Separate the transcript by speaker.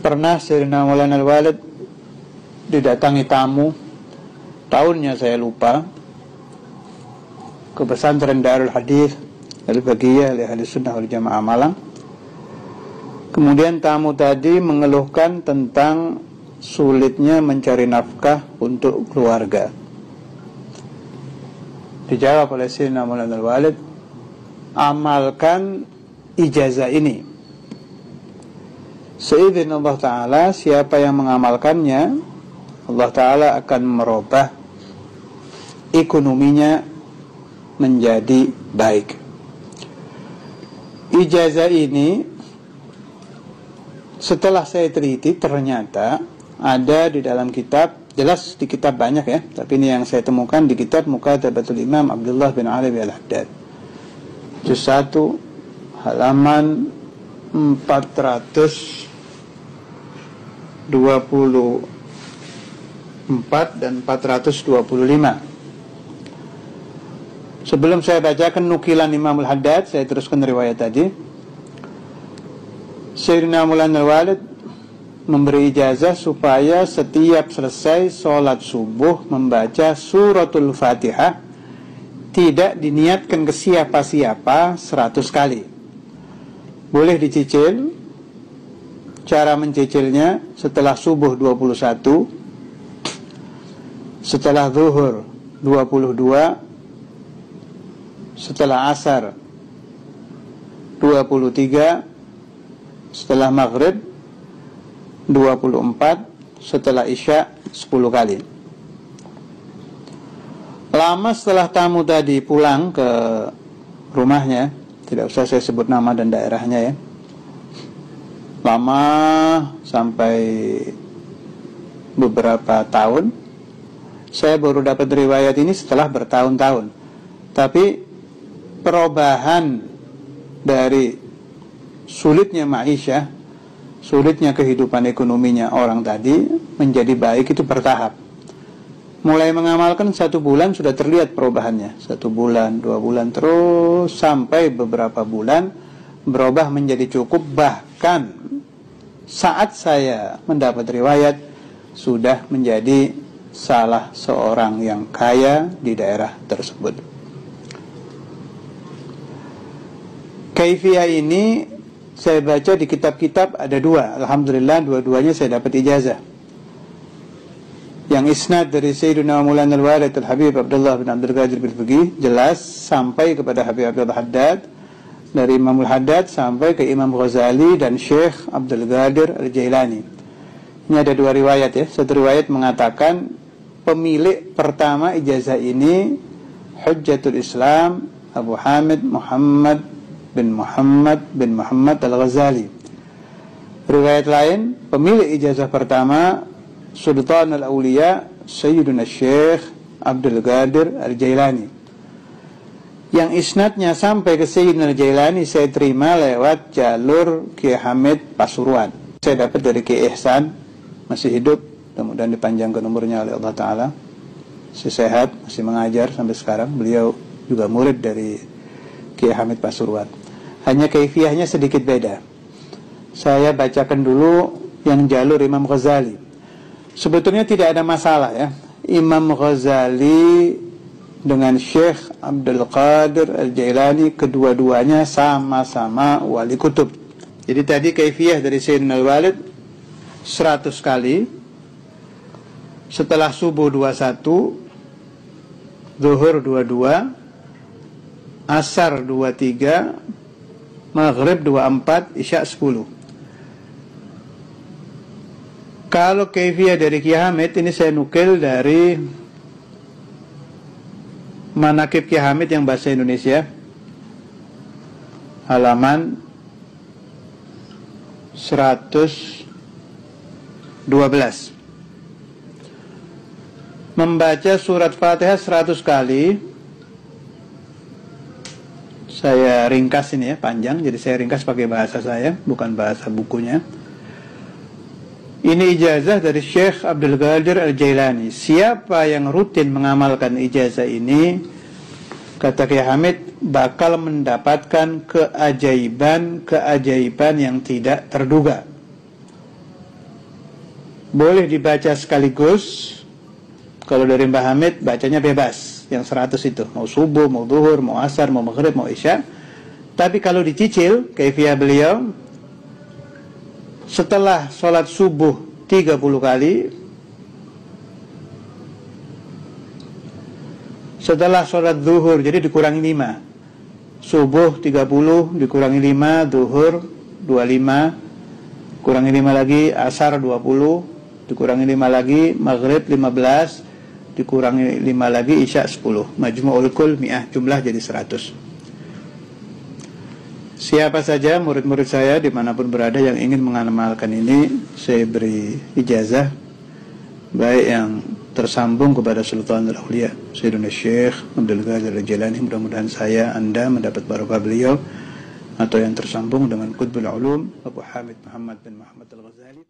Speaker 1: Pernah Sayyidina Maulana Al-Walid didatangi tamu, tahunnya saya lupa, ke pesantren Darul Hadis Al-Baqiyah Ahli Sunnah wal Jamaah Malang. Kemudian tamu tadi mengeluhkan tentang sulitnya mencari nafkah untuk keluarga. Dijawab oleh Sayyidina Maulana Al-Walid, amalkan ijazah ini. Seizin Allah Ta'ala, siapa yang mengamalkannya, Allah Ta'ala akan merubah ekonominya menjadi baik. Ijazah ini setelah saya teliti ternyata ada di dalam kitab, jelas di kitab banyak ya, tapi ini yang saya temukan di kitab Mukatabatul Imam Abdullah bin Alawi Al-Haddad, juz 1 halaman 424 dan 425. Sebelum saya bacakan nukilan Imam Al-Haddad, saya teruskan riwayat tadi. Sayyidina Maulana Al-Walid memberi ijazah supaya setiap selesai sholat subuh membaca suratul Fatihah, tidak diniatkan ke siapa-siapa 100 kali. Boleh dicicil. Cara mencicilnya setelah subuh 21, setelah zuhur 22, setelah asar 23, setelah maghrib 24, setelah isya 10 kali. Lama setelah tamu tadi pulang ke rumahnya, tidak usah saya sebut nama dan daerahnya ya, lama sampai beberapa tahun, saya baru dapat riwayat ini setelah bertahun-tahun. Tapi perubahan dari sulitnya ma'isyah, sulitnya kehidupan ekonominya orang tadi menjadi baik itu bertahap. Mulai mengamalkan 1 bulan sudah terlihat perubahannya, 1 bulan, 2 bulan, terus sampai beberapa bulan berubah menjadi cukup. Bahkan saat saya mendapat riwayat sudah menjadi salah seorang yang kaya di daerah tersebut. Kaifiyah ini saya baca di kitab-kitab ada 2. Alhamdulillah dua-duanya saya dapat ijazah. Yang isnad dari Sayyidina Maulana Al-Walid Al-Habib Abdullah bin Abdul Qadir Al-Fiqih jelas sampai kepada Habib Abdul Haddad, dari Imam Al-Haddad sampai ke Imam Ghazali dan Syekh Abdul Qadir Al-Jailani. Ini ada 2 riwayat ya. Satu riwayat mengatakan pemilik pertama ijazah ini Hujjatul Islam Abu Hamid Muhammad bin Muhammad Al-Ghazali. Riwayat lain, pemilik ijazah pertama Sultan Al-Awliya Sayyiduna Syekh Abdul Qadir Al-Jailani. Yang isnadnya sampai ke Sayyidina Al-Jailani saya terima lewat jalur Kiai Hamid Pasuruan. Saya dapat dari Kiai Ihsan, masih hidup, mudah-mudahan dipanjangkan umurnya oleh Allah Ta'ala, masih sehat, masih mengajar sampai sekarang. Beliau juga murid dari Kiai Hamid Pasuruan. Hanya kaifiyahnya sedikit beda. Saya bacakan dulu yang jalur Imam Ghazali. Sebetulnya tidak ada masalah ya. Imam Ghazali dengan Syekh Abdul Qadir Al-Jailani, kedua-duanya sama-sama wali kutub. Jadi tadi kaifiyah dari Sayyidina Al-Walid 100 kali, setelah subuh 21, zuhur 22, asar 23, maghrib 24, isya 10. Kalau kaifiyah dari Kiai Hamid ini saya nukil dari Manaqib Kiai Hamid yang bahasa Indonesia, halaman 112. Membaca surat Fatihah 100 kali. Saya ringkas ini ya, panjang, jadi saya ringkas pakai bahasa saya, bukan bahasa bukunya. Ini ijazah dari Syekh Abdul Qadir Al-Jailani. Siapa yang rutin mengamalkan ijazah ini, kata Kiai Hamid, bakal mendapatkan keajaiban yang tidak terduga. boleh dibaca sekaligus. Kalau dari Mbah Hamid bacanya bebas, yang 100 itu, mau subuh, mau zuhur, mau asar, mau maghrib, mau isya. Tapi kalau dicicil, kaifiyah beliau, setelah sholat subuh 30 kali, setelah sholat zuhur, jadi dikurangi 5. Subuh 30 dikurangi 5, zuhur 25, kurangi 5 lagi, asar 20, dikurangi 5 lagi, maghrib 15, dikurangi 5 lagi, isya 10. Majmu'ul kul mi'ah, jumlah jadi 100. Siapa saja murid-murid saya dimanapun berada yang ingin mengamalkan ini, saya beri ijazah, baik yang tersambung kepada Sultanul Auliya Sayyidina Syekh Abdul Qadir Al-Jilani, mudah-mudahan saya, Anda mendapat barokah beliau, atau yang tersambung dengan Qutbul Ulum Abu Hamid Muhammad bin Muhammad Al-Ghazali.